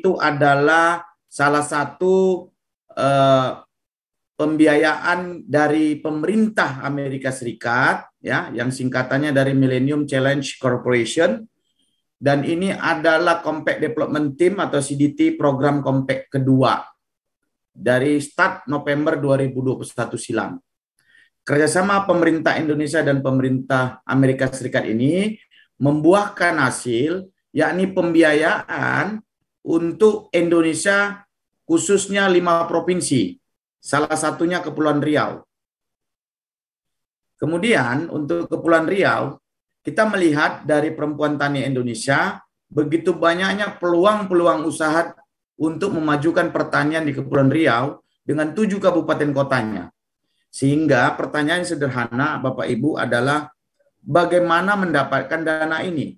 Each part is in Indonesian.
itu adalah salah satu pembiayaan dari pemerintah Amerika Serikat, ya, yang singkatannya dari Millennium Challenge Corporation. Dan ini adalah Compact Development Team atau CDT program Compact kedua dari start November 2021 silam. Kerjasama pemerintah Indonesia dan pemerintah Amerika Serikat ini membuahkan hasil, yakni pembiayaan untuk Indonesia khususnya 5 provinsi, salah satunya Kepulauan Riau. Kemudian untuk Kepulauan Riau, kita melihat dari Perempuan Tani Indonesia, begitu banyaknya peluang-peluang usaha untuk memajukan pertanian di Kepulauan Riau dengan 7 kabupaten kotanya. Sehingga pertanyaan sederhana Bapak Ibu adalah bagaimana mendapatkan dana ini?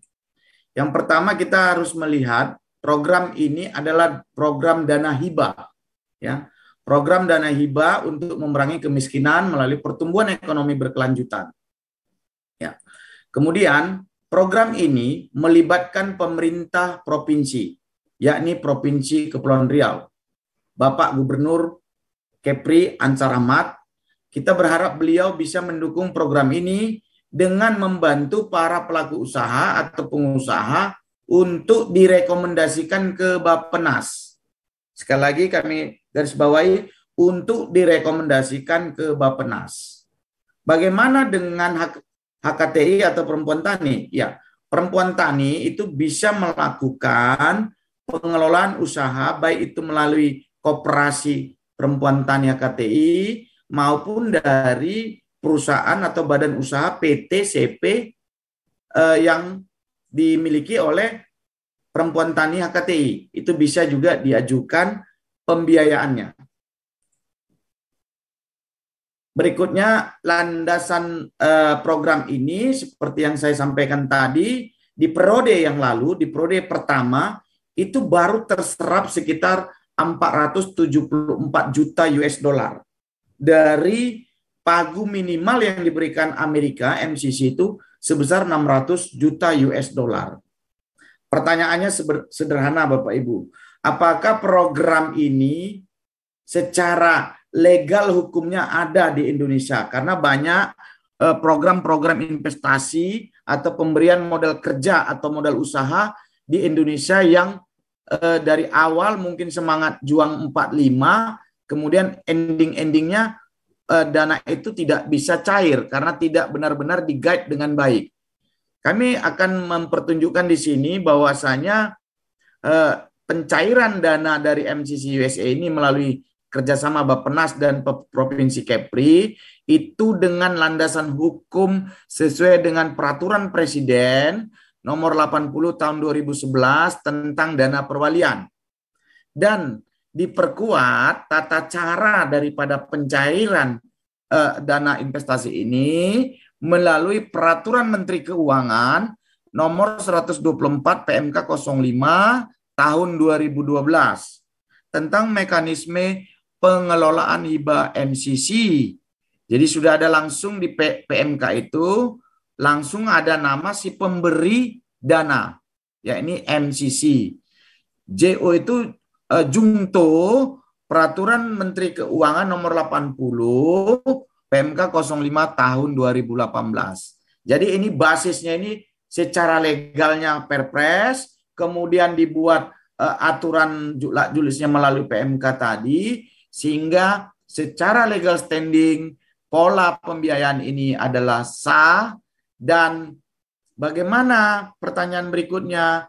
Yang pertama kita harus melihat program ini adalah program dana hibah, ya. Program dana hibah untuk memerangi kemiskinan melalui pertumbuhan ekonomi berkelanjutan. Ya. Kemudian program ini melibatkan pemerintah provinsi, yakni Provinsi Kepulauan Riau. Bapak Gubernur Kepri Ansar Ahmad, kita berharap beliau bisa mendukung program ini dengan membantu para pelaku usaha atau pengusaha untuk direkomendasikan ke Bappenas. Sekali lagi kami garis bawahi, untuk direkomendasikan ke Bappenas. Bagaimana dengan HKTI atau perempuan tani? Ya, perempuan tani itu bisa melakukan pengelolaan usaha baik itu melalui koperasi perempuan tani HKTI maupun dari perusahaan atau badan usaha PT CP yang dimiliki oleh perempuan tani HKTI. Itu bisa juga diajukan pembiayaannya. Berikutnya, landasan program ini seperti yang saya sampaikan tadi, di periode yang lalu, di periode pertama, itu baru terserap sekitar 474 juta US dollar. Dari pagu minimal yang diberikan Amerika, MCC itu sebesar 600 juta US dollar. Pertanyaannya sederhana Bapak Ibu, apakah program ini secara legal hukumnya ada di Indonesia? Karena banyak program-program investasi atau pemberian modal kerja atau modal usaha di Indonesia yang dari awal mungkin semangat juang 45, kemudian ending-endingnya dana itu tidak bisa cair karena tidak benar-benar di-guide dengan baik. Kami akan mempertunjukkan di sini bahwasanya pencairan dana dari MCC USA ini melalui kerjasama Bappenas dan Provinsi Kepri itu dengan landasan hukum sesuai dengan Peraturan Presiden nomor 80 tahun 2011 tentang dana perwalian. Dan diperkuat tata cara daripada pencairan dana investasi ini melalui Peraturan Menteri Keuangan nomor 124 PMK 05 tahun 2012 tentang mekanisme pengelolaan hibah MCC. Jadi sudah ada langsung di PMK itu, langsung ada nama si pemberi dana, yakni MCC. JO itu Jungto, Peraturan Menteri Keuangan nomor 80, PMK 05 tahun 2018. Jadi ini basisnya ini secara legalnya Perpres, kemudian dibuat aturan julisnya melalui PMK tadi, sehingga secara legal standing pola pembiayaan ini adalah sah. Dan bagaimana pertanyaan berikutnya,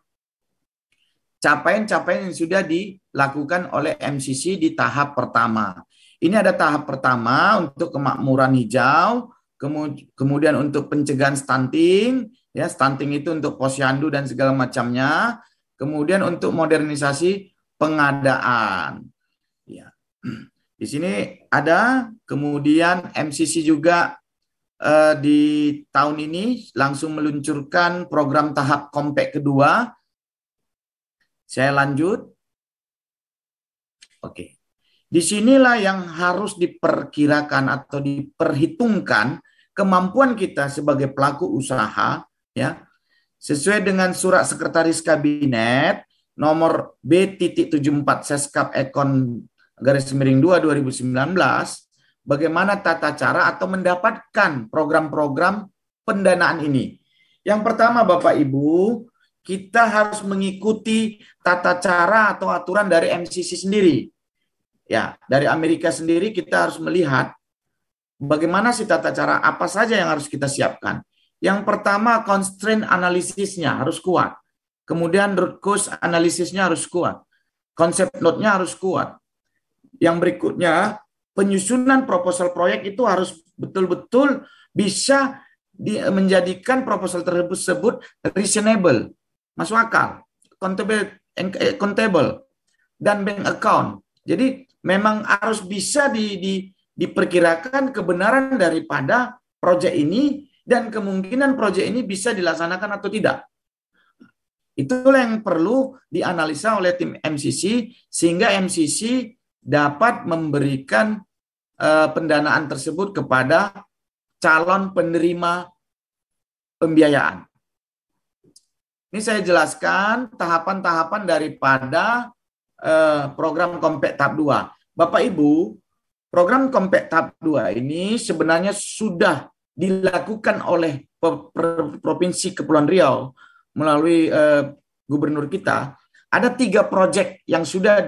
capaian-capaian yang sudah dilakukan oleh MCC di tahap pertama. Ini ada tahap pertama untuk kemakmuran hijau, kemudian untuk pencegahan stunting, ya stunting itu untuk posyandu dan segala macamnya, kemudian untuk modernisasi pengadaan. Ya. Di sini ada, kemudian MCC juga di tahun ini langsung meluncurkan program tahap Compact kedua. Saya lanjut. Oke. Disinilah yang harus diperkirakan atau diperhitungkan kemampuan kita sebagai pelaku usaha, ya, sesuai dengan surat Sekretaris Kabinet nomor B.74 Seskap Ekon garis miring 2 2019 bagaimana tata cara atau mendapatkan program-program pendanaan ini. Yang pertama Bapak Ibu, kita harus mengikuti tata cara atau aturan dari MCC sendiri. Ya, dari Amerika sendiri kita harus melihat bagaimana sih tata cara, apa saja yang harus kita siapkan. Yang pertama, constraint analisisnya harus kuat. Kemudian root cause analisisnya harus kuat. Konsep note-nya harus kuat. Yang berikutnya, penyusunan proposal proyek itu harus betul-betul bisa menjadikan proposal tersebut reasonable, masuk akal, accountable, dan bank account. Jadi memang harus bisa diperkirakan kebenaran daripada proyek ini dan kemungkinan proyek ini bisa dilaksanakan atau tidak. Itulah yang perlu dianalisa oleh tim MCC sehingga MCC dapat memberikan pendanaan tersebut kepada calon penerima pembiayaan. Ini saya jelaskan tahapan-tahapan daripada program Compact tahap 2. Bapak Ibu, program Compact tahap 2 ini sebenarnya sudah dilakukan oleh Provinsi Kepulauan Riau melalui gubernur kita. Ada 3 proyek yang sudah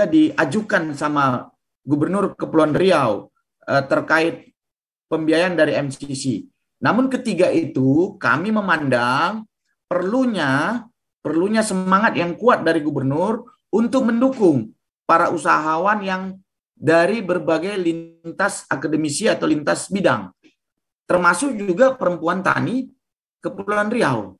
diajukan sama Gubernur Kepulauan Riau terkait pembiayaan dari MCC. Namun ketiga itu kami memandang perlunya semangat yang kuat dari gubernur untuk mendukung para usahawan yang dari berbagai lintas akademisi atau lintas bidang, termasuk juga perempuan tani Kepulauan Riau.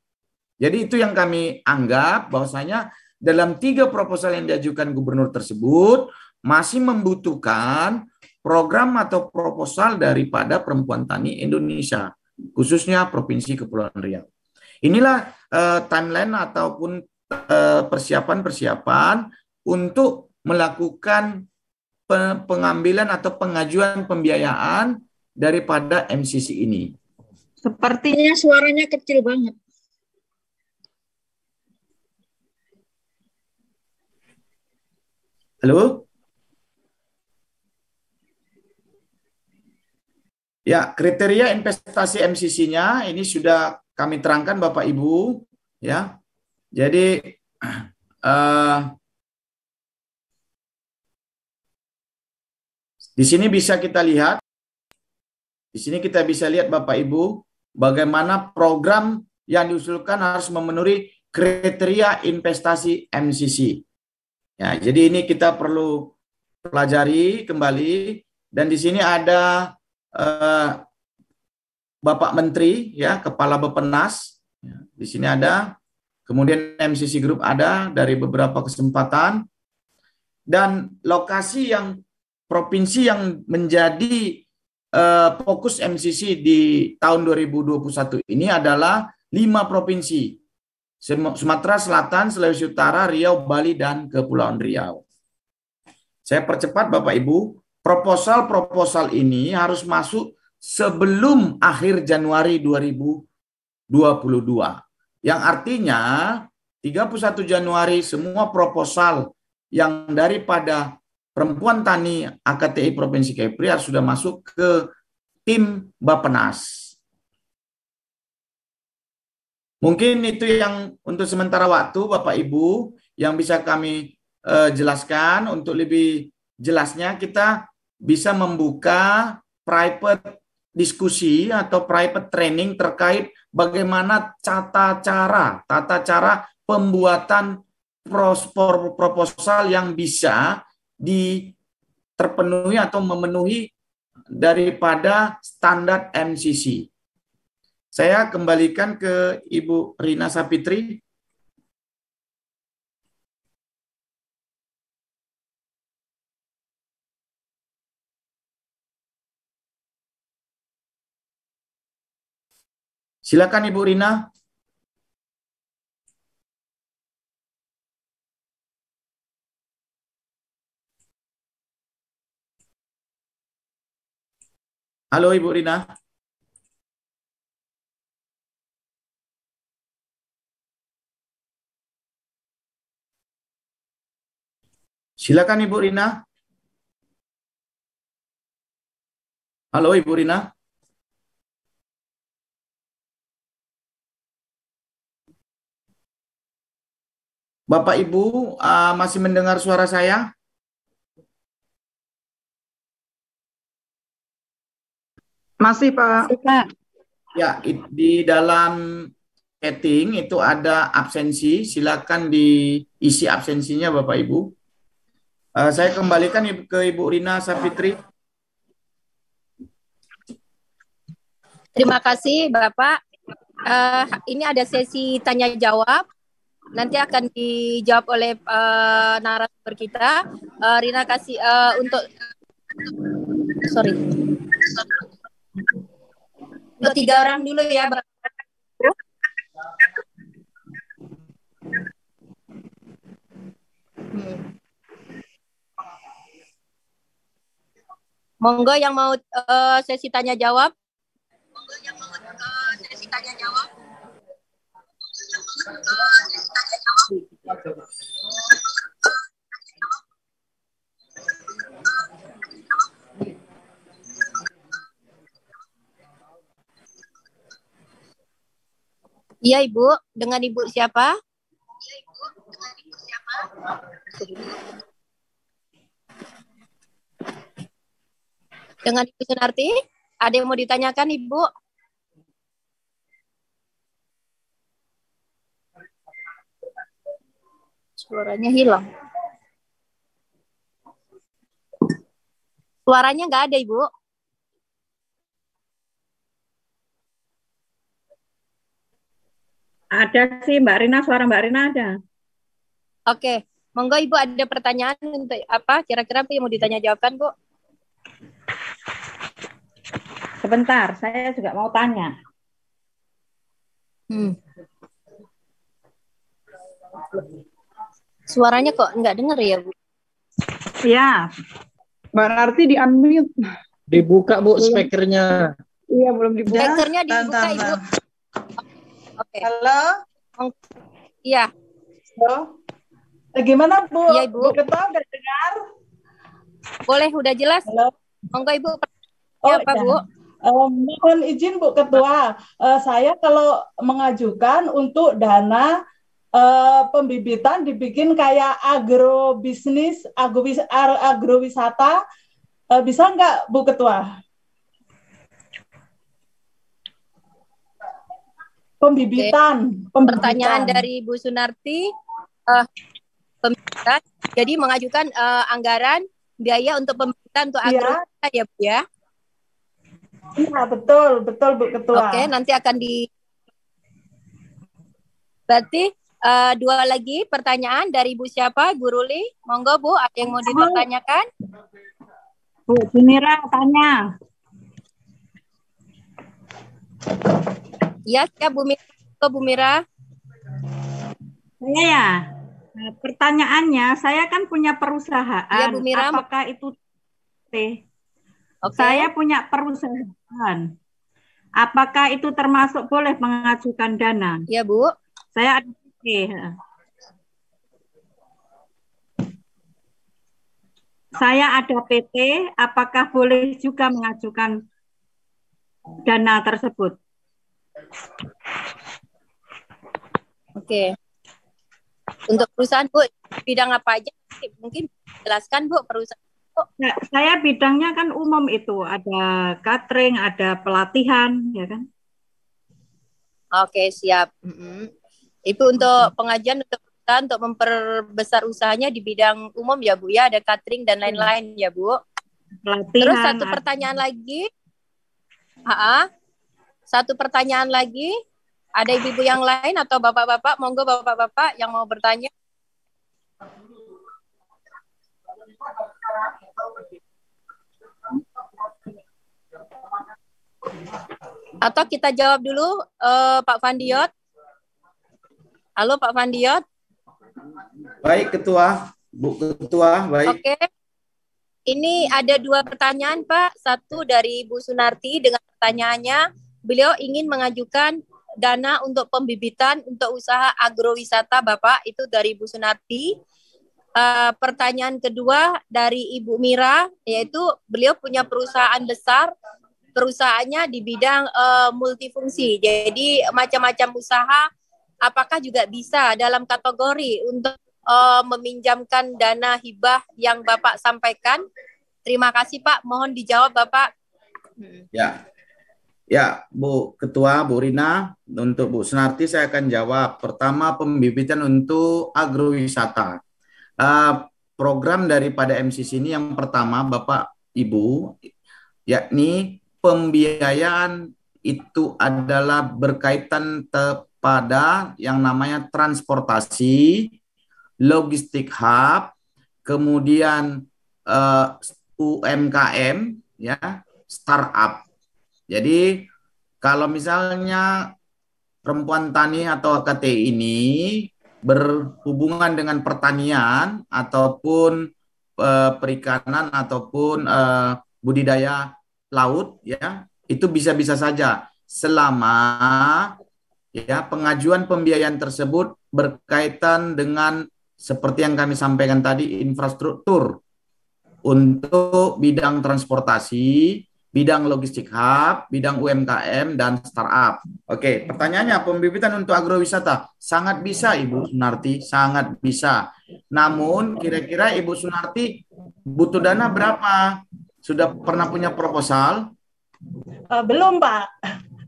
Jadi itu yang kami anggap bahwasanya dalam 3 proposal yang diajukan gubernur tersebut masih membutuhkan program atau proposal daripada perempuan tani Indonesia, khususnya Provinsi Kepulauan Riau. Inilah timeline ataupun persiapan-persiapan untuk melakukan pengambilan atau pengajuan pembiayaan daripada MCC ini. Sepertinya suaranya kecil banget. Halo? Ya, kriteria investasi MCC-nya ini sudah kami terangkan Bapak Ibu, ya. Jadi di sini bisa kita lihat, Bapak Ibu, bagaimana program yang diusulkan harus memenuhi kriteria investasi MCC. Ya, jadi ini kita perlu pelajari kembali, dan di sini ada Bapak Menteri, ya, Kepala Bappenas, ya, di sini ada, kemudian MCC Group ada dari beberapa kesempatan, dan lokasi yang provinsi yang menjadi fokus MCC di tahun 2021 ini adalah 5 provinsi, Sumatera Selatan, Sulawesi Utara, Riau, Bali, dan Kepulauan Riau. Saya percepat Bapak Ibu, proposal ini harus masuk sebelum akhir Januari 2022. Yang artinya 31 Januari semua proposal yang daripada perempuan tani AKTI Provinsi Kepri sudah masuk ke tim Bappenas. Mungkin itu yang untuk sementara waktu Bapak Ibu yang bisa kami jelaskan. Untuk lebih jelasnya kita bisa membuka private diskusi atau private training terkait bagaimana tata cara pembuatan proposal yang bisa terpenuhi atau memenuhi daripada standar MCC. Saya kembalikan ke Ibu Rina Sapitri. Silakan Ibu Rina. Halo Ibu Rina. Silakan Ibu Rina. Halo Ibu Rina. Bapak Ibu masih mendengar suara saya? Masih, Pak. Ya, di dalam chatting itu ada absensi. Silakan diisi absensinya Bapak Ibu. Saya kembalikan ke Ibu Rina Sapitri. Terima kasih Bapak. Ini ada sesi tanya jawab. Nanti akan dijawab oleh narasumber kita. Rina kasih untuk untuk 3 orang dulu ya, Bapak. Monggo yang mau sesi tanya jawab. Iya Ibu, dengan Ibu siapa? Dengan Ibu Sunarti? Ada yang mau ditanyakan Ibu? Suaranya hilang. Suaranya nggak ada Ibu. Ada sih Mbak Rina, suara Mbak Rina ada. Oke, monggo Ibu ada pertanyaan untuk apa? Kira-kira apa yang mau ditanya jawabkan Bu? Sebentar, saya juga mau tanya. Suaranya kok nggak dengar ya Bu? Ya, Mbak Narti di-unmute. Dibuka Bu speakernya. Iya, belum dibuka. Speakernya dibuka Ibu. Oke. Halo? Iya. Halo? Gimana Bu? Iya Ibu. Bu Ketua udah dengar? Boleh, udah jelas? Halo? Monggo Ibu. Oh, Apa ya. Bu? Mohon izin Bu Ketua, saya kalau mengajukan untuk dana pembibitan dibikin kayak agrobisnis, agrowisata, bisa nggak Bu Ketua? Pembibitan. Pertanyaan dari Bu Sunarti, pembibitan, jadi mengajukan anggaran biaya untuk pembibitan untuk agrowisata ya Bu ya? Iya, betul Bu Ketua. Oke, nanti akan berarti 2 lagi pertanyaan dari Bu siapa? Bu Ruli. Monggo Bu, ada yang mau dipertanyakan? Bu Mira tanya. Iya, siap Bu Mira. Bu Mira. Saya ya. Pertanyaannya, saya kan punya perusahaan. Iya, Bu Mira. Apakah itu Oke. Saya punya perusahaan. Apakah itu termasuk boleh mengajukan dana? Iya, Bu. Saya ada Saya ada PT, apakah boleh juga mengajukan dana tersebut? Oke. Untuk perusahaan Bu, bidang apa aja? Mungkin jelaskan Bu perusahaan. Nah, saya bidangnya kan umum itu, ada catering, ada pelatihan, ya kan? Oke, siap. Itu untuk pengajian untuk perusahaan untuk memperbesar usahanya di bidang umum ya Bu ya, ada catering dan lain-lain ya Bu. Pelatihan. Terus satu pertanyaan lagi. Satu pertanyaan lagi. Ada ibu-ibu yang lain atau bapak-bapak? Monggo bapak-bapak yang mau bertanya. Atau kita jawab dulu Pak Vandiot. Halo Pak Vandiot. Baik Ketua, Bu Ketua, baik. Oke. Ini ada 2 pertanyaan Pak. Satu dari Bu Sunarti dengan pertanyaannya, beliau ingin mengajukan dana untuk pembibitan untuk usaha agrowisata Bapak, itu dari Bu Sunarti. Pertanyaan kedua dari Ibu Mira, yaitu beliau punya perusahaan besar, perusahaannya di bidang multifungsi. Jadi macam-macam usaha, apakah juga bisa dalam kategori untuk meminjamkan dana hibah yang Bapak sampaikan? Terima kasih Pak, mohon dijawab Bapak. Ya, ya Bu Ketua, Bu Rina, untuk Bu Sunarti saya akan jawab. Pertama, pembibitan untuk agrowisata. Program daripada MCC ini yang pertama Bapak Ibu, yakni pembiayaan itu adalah berkaitan pada yang namanya transportasi, logistik hub, kemudian UMKM, ya, startup. Jadi kalau misalnya perempuan tani atau KTI ini berhubungan dengan pertanian ataupun perikanan ataupun budidaya laut, ya, itu bisa-bisa saja selama ya pengajuan pembiayaan tersebut berkaitan dengan seperti yang kami sampaikan tadi, infrastruktur untuk bidang transportasi, bidang logistik hub, bidang UMKM, dan startup. Oke, pertanyaannya, pembibitan untuk agrowisata sangat bisa Ibu Sunarti, sangat bisa. Namun kira-kira Ibu Sunarti butuh dana berapa? Sudah pernah punya proposal? Belum Pak.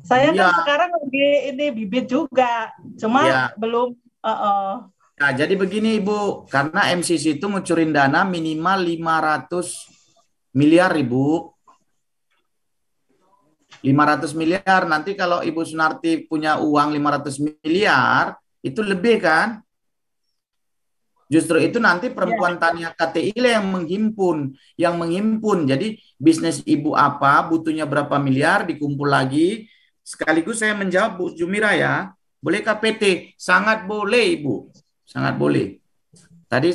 Saya Ya. kan sekarang lagi ini bibit juga, cuma Ya. belum. Nah, jadi begini Ibu, karena MCC itu ngucurin dana minimal 500 miliar Ibu. 500 miliar, nanti kalau Ibu Sunarti punya uang 500 miliar, itu lebih kan? Justru itu nanti perempuan tani KTI yang menghimpun. Jadi bisnis Ibu apa, butuhnya berapa miliar, dikumpul lagi. Sekaligus saya menjawab Bu Jumira ya, bolehkah PT? Sangat boleh Ibu, sangat boleh. Tadi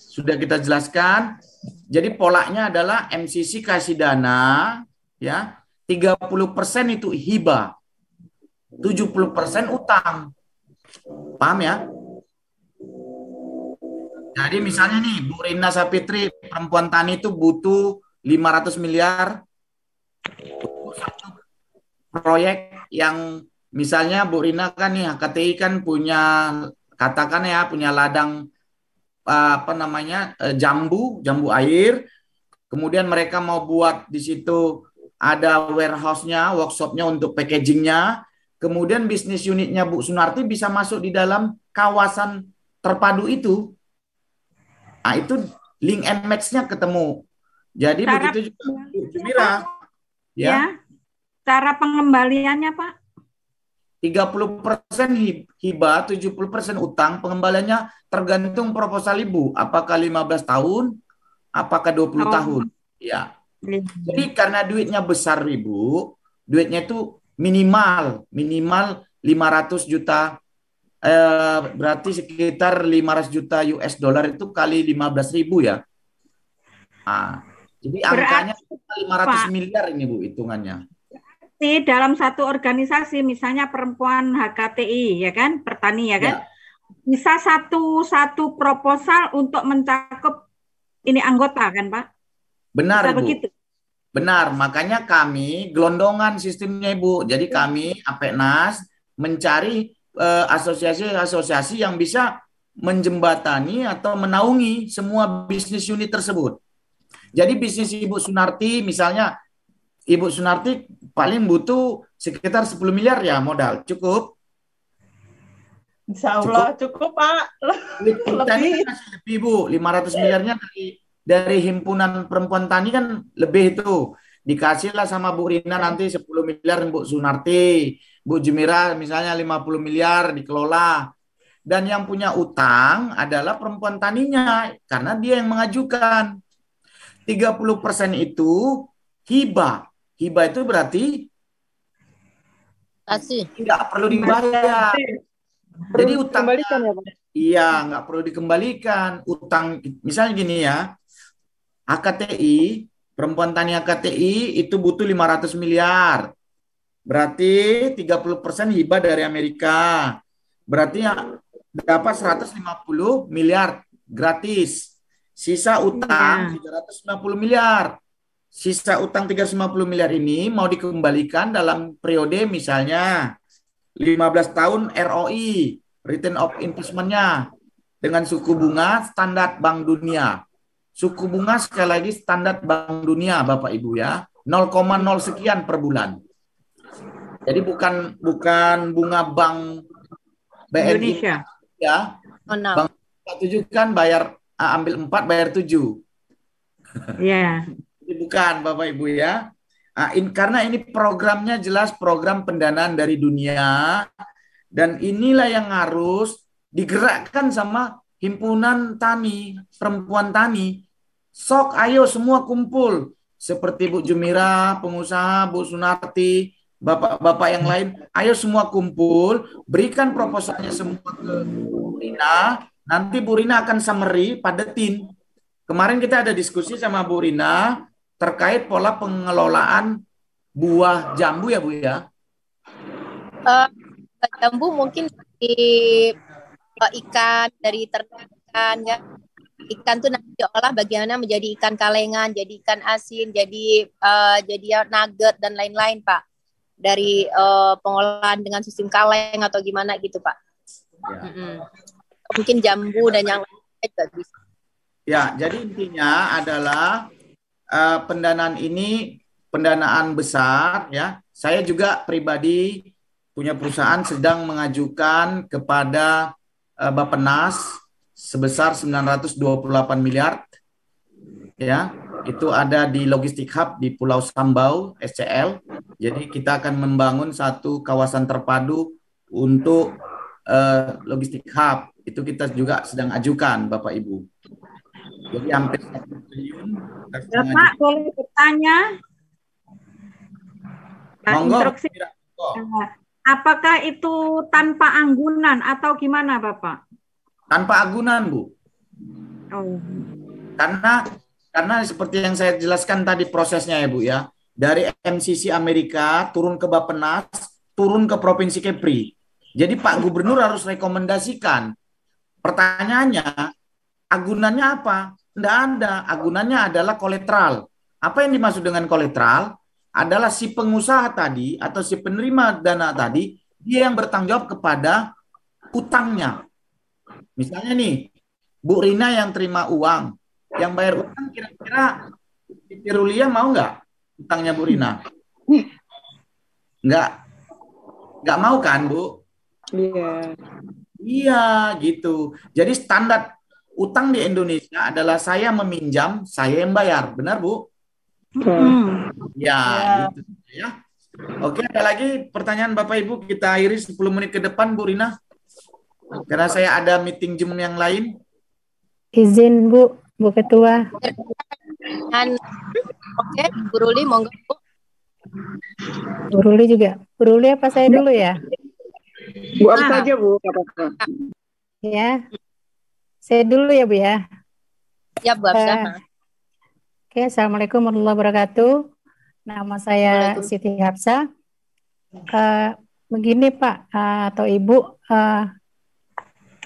sudah kita jelaskan, jadi polanya adalah MCC kasih dana, ya, 30% itu hibah, 70% utang. Paham ya? Jadi misalnya nih, Bu Rina Sapitri, perempuan tani itu butuh 500 miliar untuk satu proyek yang misalnya Bu Rina kan nih, KTI kan punya, katakan ya, punya ladang jambu air. Kemudian mereka mau buat di situ ada warehouse-nya, workshop-nya untuk packaging-nya. Kemudian bisnis unitnya Bu Sunarti bisa masuk di dalam kawasan terpadu itu. Nah, itu link and match-nya ketemu. Jadi Cara begitu juga Bu Jumira. Ya. Cara pengembaliannya Pak? 30% hibah, 70% utang. Pengembaliannya tergantung proposal Ibu. Apakah 15 tahun, apakah 20 tahun. Ya. Jadi karena duitnya besar Ibu, duitnya itu minimal 500 juta, berarti sekitar 500 juta US dollar itu kali 15.000 ya. Nah, jadi angkanya 500 miliar ini Bu hitungannya. Dalam satu organisasi, misalnya perempuan HKTI, ya kan, pertani, ya kan, bisa satu proposal untuk mencakup ini anggota kan Pak? Benar bisa Ibu. Begitu. Benar, makanya kami gelondongan sistemnya Ibu. Jadi kami APENAS mencari asosiasi-asosiasi yang bisa menjembatani atau menaungi semua bisnis unit tersebut. Jadi bisnis Ibu Sunarti, misalnya Ibu Sunarti paling butuh sekitar 10 miliar ya modal, cukup? Insya Allah cukup Pak. Kita ini masih lebih Bu, 500 miliarnya dari himpunan perempuan tani kan lebih itu. Dikasihlah sama Bu Rina nanti 10 miliar Bu Sunarti, Bu Jumira misalnya 50 miliar dikelola. Dan yang punya utang adalah perempuan taninya karena dia yang mengajukan. 30% itu hibah. Hibah itu berarti tidak perlu dibayar. Jadi utang dikembalikan ya Pak? Iya, nggak perlu dikembalikan. Utang, misalnya gini ya, HKTI, perempuan tani HKTI itu butuh 500 miliar. Berarti 30% hibah dari Amerika. Berarti ya dapat 150 miliar gratis. Sisa utang 350 miliar. Sisa utang 350 miliar ini mau dikembalikan dalam periode misalnya 15 tahun ROI, Return of Investment-nya, dengan suku bunga standar Bank Dunia. Suku bunga sekali lagi standar Bank Dunia, Bapak Ibu ya, 0,0 sekian per bulan. Jadi bukan bunga Bank BNI Indonesia. ya. Bank 7 kan bayar ambil 4 bayar 7. Iya. Bukan Bapak Ibu ya. Karena ini programnya jelas program pendanaan dari dunia dan inilah yang harus digerakkan sama himpunan tani, perempuan tani. Sok ayo semua kumpul seperti Bu Jumira, pengusaha, Bu Sunarti, bapak-bapak yang lain, ayo semua kumpul, berikan proposalnya semua ke Bu Rina. Nanti Bu Rina akan summary, padetin. Kemarin kita ada diskusi sama Bu Rina terkait pola pengelolaan buah jambu ya Bu ya. Jambu mungkin di ikan, dari ternak ikan ya. Ikan tuh nanti diolah bagaimana menjadi ikan kalengan, jadi ikan asin, jadi nugget dan lain-lain Pak. Dari pengolahan dengan sistem kaleng atau gimana gitu Pak. Ya. Mungkin jambu dan yang lain juga bisa. Ya, jadi intinya adalah pendanaan ini pendanaan besar ya. Saya juga pribadi punya perusahaan sedang mengajukan kepada Bappenas sebesar 928 miliar ya. Itu ada di Logistik Hub di Pulau Sambau SCL. Jadi kita akan membangun satu kawasan terpadu untuk Logistik Hub. Itu kita juga sedang ajukan Bapak Ibu. Jadi hampir 1 triliun. Bapak boleh bertanya? Monggo. Apakah itu tanpa anggunan atau gimana Bapak? Tanpa anggunan Bu. Oh. Karena seperti yang saya jelaskan tadi prosesnya ya Bu ya. Dari MCC Amerika turun ke Bappenas, turun ke Provinsi Kepri. Jadi Pak Gubernur harus rekomendasikan. Pertanyaannya, agunannya apa? Tidak ada. Agunannya adalah kolateral. Apa yang dimaksud dengan kolateral? Adalah si pengusaha tadi atau si penerima dana tadi, dia yang bertanggung jawab kepada utangnya. Misalnya nih, Bu Rina yang terima uang, yang bayar utang kira-kira Siti Rulia mau nggak utangnya Bu Rina? Nggak mau kan Bu? Iya. Iya gitu. Jadi standar utang di Indonesia adalah saya meminjam, saya yang bayar. Benar Bu? Ya, gitu ya. Oke, ada lagi pertanyaan Bapak Ibu, kita akhiri 10 menit ke depan Bu Rina. Karena saya ada meeting Zoom yang lain. Izin Bu Ketua. Oke, Bu Ruli monggo Bu. Bu Ruli juga. Bu Ruli apa saya dulu ya? Bu apa aja Bu, apa-apa. Ya. Saya dulu ya Bu ya. Ya Bu Hafsah. Oke, Assalamualaikum warahmatullahi wabarakatuh. Nama saya Siti Hafsah. Begini Pak atau Ibu,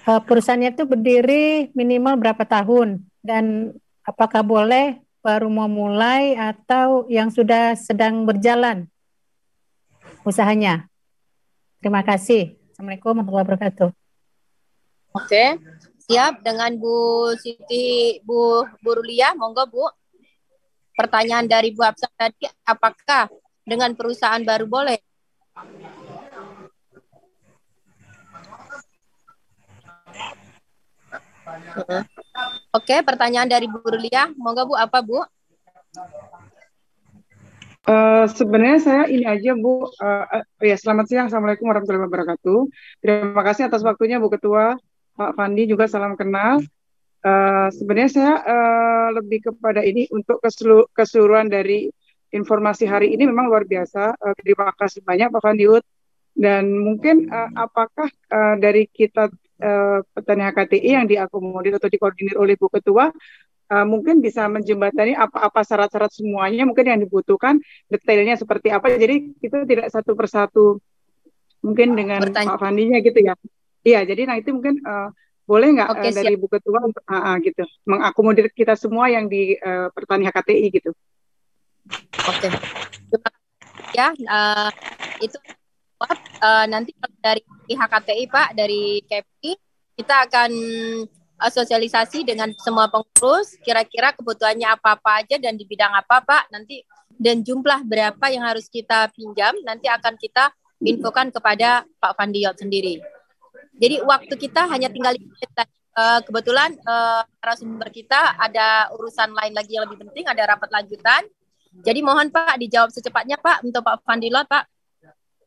perusahaannya itu berdiri minimal berapa tahun dan apakah boleh baru mau mulai atau yang sudah sedang berjalan usahanya? Terima kasih. Assalamualaikum warahmatullahi wabarakatuh. Oke, siap dengan Bu Siti, Bu Rulia, monggo Bu. Pertanyaan dari Bu Hafsah tadi, apakah dengan perusahaan baru boleh? Oke, pertanyaan dari Bu Rulia, monggo Bu, apa Bu? Sebenarnya saya ini aja Bu, ya selamat siang, Assalamualaikum warahmatullahi wabarakatuh. Terima kasih atas waktunya Bu Ketua, Pak Fandi juga salam kenal. Sebenarnya saya lebih kepada ini untuk keseluruhan dari informasi hari ini memang luar biasa. Terima kasih banyak Pak Fandiut. Dan mungkin apakah dari kita petani HKTI yang diakomodir atau dikoordinir oleh Bu Ketua mungkin bisa menjembatani apa syarat-syarat semuanya mungkin yang dibutuhkan, detailnya seperti apa. Jadi kita tidak satu persatu mungkin dengan Pak Fandinya gitu ya. Iya, jadi nah itu mungkin Boleh nggak Oke, dari siap. Bu Ketua untuk gitu mengakomodir kita semua yang di Pertani HKTI gitu. Oke. Terima kasih ya. Itu nanti dari HKTI Pak, dari KEPI, kita akan sosialisasi dengan semua pengurus, kira-kira kebutuhannya apa-apa aja dan di bidang apa Pak, nanti dan jumlah berapa yang harus kita pinjam, nanti akan kita infokan kepada Pak Fandiot sendiri. Jadi waktu kita hanya tinggal kebetulan narasumber kita ada urusan lain lagi yang lebih penting, ada rapat lanjutan. Jadi mohon Pak dijawab secepatnya Pak untuk Pak Fandilot Pak.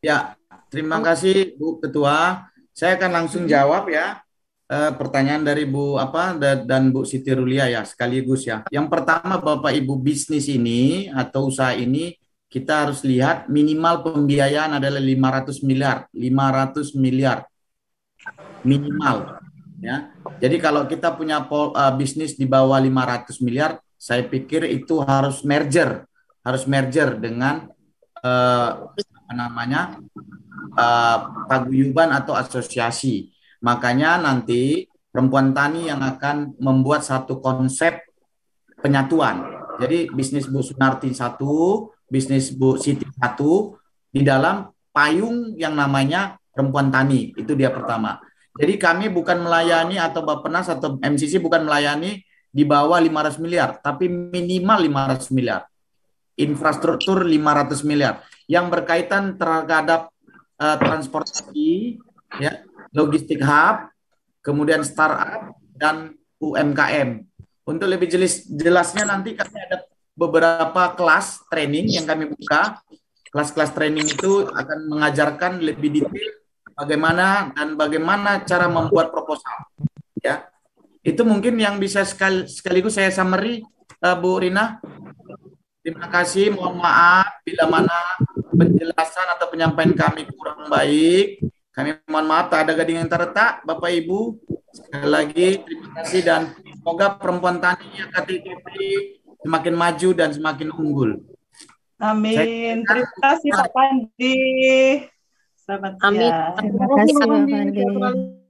Ya, terima kasih Bu Ketua. Saya akan langsung jawab ya pertanyaan dari Bu dan Bu Siti Rulia ya sekaligus ya. Yang pertama Bapak Ibu, bisnis ini atau usaha ini kita harus lihat minimal pembiayaan adalah 500 miliar, 500 miliar minimal ya. Jadi kalau kita punya bisnis di bawah 500 miliar, saya pikir itu harus merger dengan paguyuban atau asosiasi. Makanya nanti Perempuan Tani yang akan membuat satu konsep penyatuan. Jadi bisnis Bu Sunarti satu, bisnis Bu Siti satu, di dalam payung yang namanya Perempuan Tani. Itu dia pertama. Jadi kami bukan melayani atau Bappenas atau MCC bukan melayani di bawah 500 miliar, tapi minimal 500 miliar. Infrastruktur 500 miliar. Yang berkaitan terhadap transportasi, ya, logistik hub, kemudian startup, dan UMKM. Untuk lebih jelasnya nanti kami ada beberapa kelas training yang kami buka. Kelas-kelas training itu akan mengajarkan lebih detail bagaimana cara membuat proposal. Ya, itu mungkin yang bisa sekaligus saya summary, Bu Rina. Terima kasih. Mohon maaf bila mana penjelasan atau penyampaian kami kurang baik. Kami mohon maaf tak ada gading yang terletak, Bapak Ibu. Sekali lagi terima kasih dan semoga Perempuan Tani KTP semakin maju dan semakin unggul. Amin. Terima kasih Pak Pandi. Selamat siang. Terima kasih Pak Pandi.